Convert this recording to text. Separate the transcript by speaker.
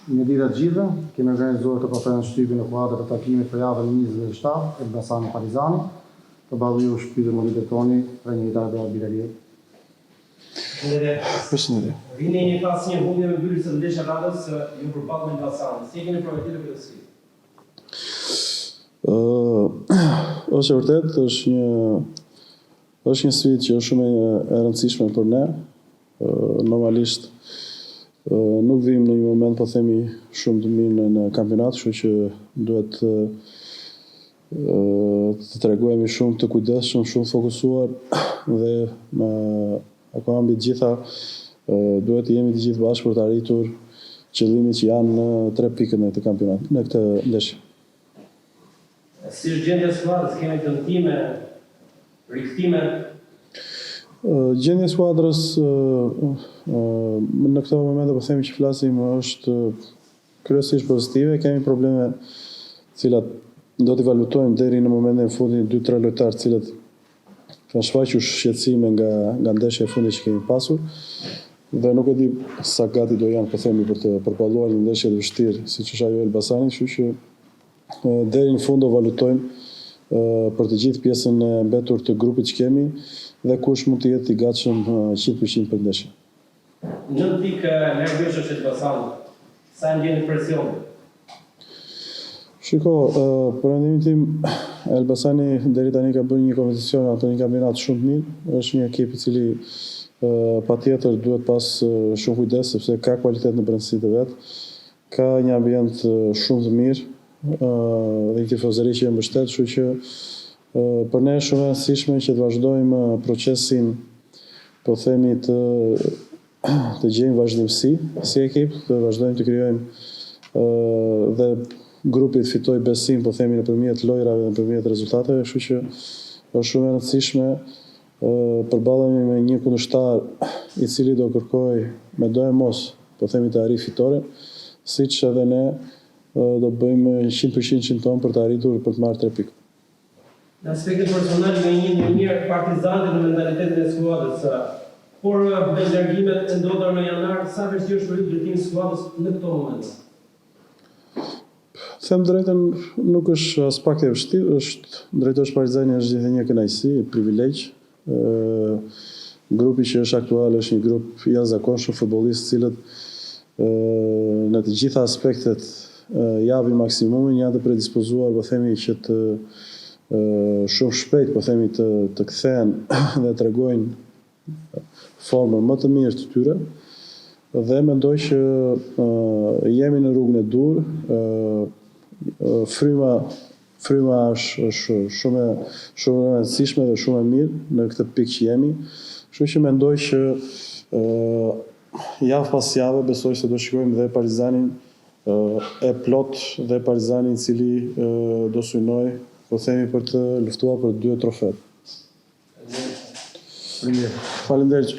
Speaker 1: Mirëditë të gjithëve, kemi organizuar të përfajnë shtypin e kuadrë të takimit për javën 27, Elbasani Partizani, të balju shpytër më vitë toni, Renjita dhe Albirerie.
Speaker 2: Përshëndetje.
Speaker 3: Vini një pas një humbje me byrës të ndeshja radhës, ju përbalë me Elbasani. Si e keni përgatitur këtë sfidë?
Speaker 2: Është e vërtet, është një sfidë që është shumë e rëndësishme për ne. Normalisht nuk vim në një moment, po themi, shumë të mirë në kampionat, kështu që duhet të tregojmë shumë të kujdesshëm, shumë fokusuar dhe ako mbi të gjitha duhet të jemi të gjithë bashkë për të arritur qëllimit që janë në 3 pikët në këtë kampionat, në këtë ndeshje.
Speaker 3: Si është gjendja e skuadrës, kemi dëmtime, rikthime?
Speaker 2: Gjendja e skuadrës në këtë moment po themi që flasim është kryesisht pozitive, kemi probleme të cilat do t'i valutojmë deri në momentin e fundit 2-3 lojtarë të cilët kanë shfaqur shqetësime nga ndeshja e fundit që kemi pasur dhe nuk e di sa gati do janë po themi për të përballuar një ndeshje të vështirë siç është ajo e Elbasanit, kështu që deri në fund do valutojmë për të gjithë pjesën e mbetur të grupit që kemi dhe kush mund të jetë i gatshëm 100% për ndeshjen.
Speaker 3: 9 pikë largësh është Elbasani. Sa ndjeni presion?
Speaker 2: Shiko, për mendimin tim, Elbasani deri tani ka bërë një kompeticion apo një kampionat shumë të mirë. Është një ekip i cili patjetër duhet pas shumë kujdes sepse ka kualitet në brendësi të vet. Ka një ambient shumë të mirë dhe një tifozëri që e mbështet, kështu që për ne është shumë e rëndësishme që të vazhdojmë procesin, po themi të gjejmë vazhdimsi si ekip, të vazhdojmë të krijojmë dhe grupi të fitoj besim, po themi nëpërmjet lojrave dhe nëpërmjet rezultateve, kështu që është shumë e rëndësishme përballemi me një kundërshtar i cili do kërkoj me do e mos, po themi të arrijë fitoren, siç edhe ne do bëjmë 100% tonë për të arritur për të marrë 3 pikë.
Speaker 3: Në aspektin personal, me një mirë Partizani në mentalitetin e skuadrës, por me largimet e ndodhura në janar, sa vështirë është për drejtimin e skuadrës në këto momente?
Speaker 2: Them drejtën, nuk është as pak e vështirë, drejtosh Partizani është gjithë një kënaqësi, privilegj. Grupi që është aktual është një grup i jashtëzakonshëm futbollistë, cilët në të gjitha aspektet japin maksimumin, janë të predispozuar, po themi që të shumë shpejt, po themi të kthehen dhe të tregojnë formën më të mirë të tyre dhe mendoj që jemi në rrugën e dur. Fryma është shumë e rëndësishme dhe shumë e mirë në këtë pikë që jemi, kështu që mendoj që javë pas jave besoj se do shikojmë dhe Partizanin e plot dhe Partizanin i cili do synoj, po themi, për të luftuar për 2 trofet. Faleminderit.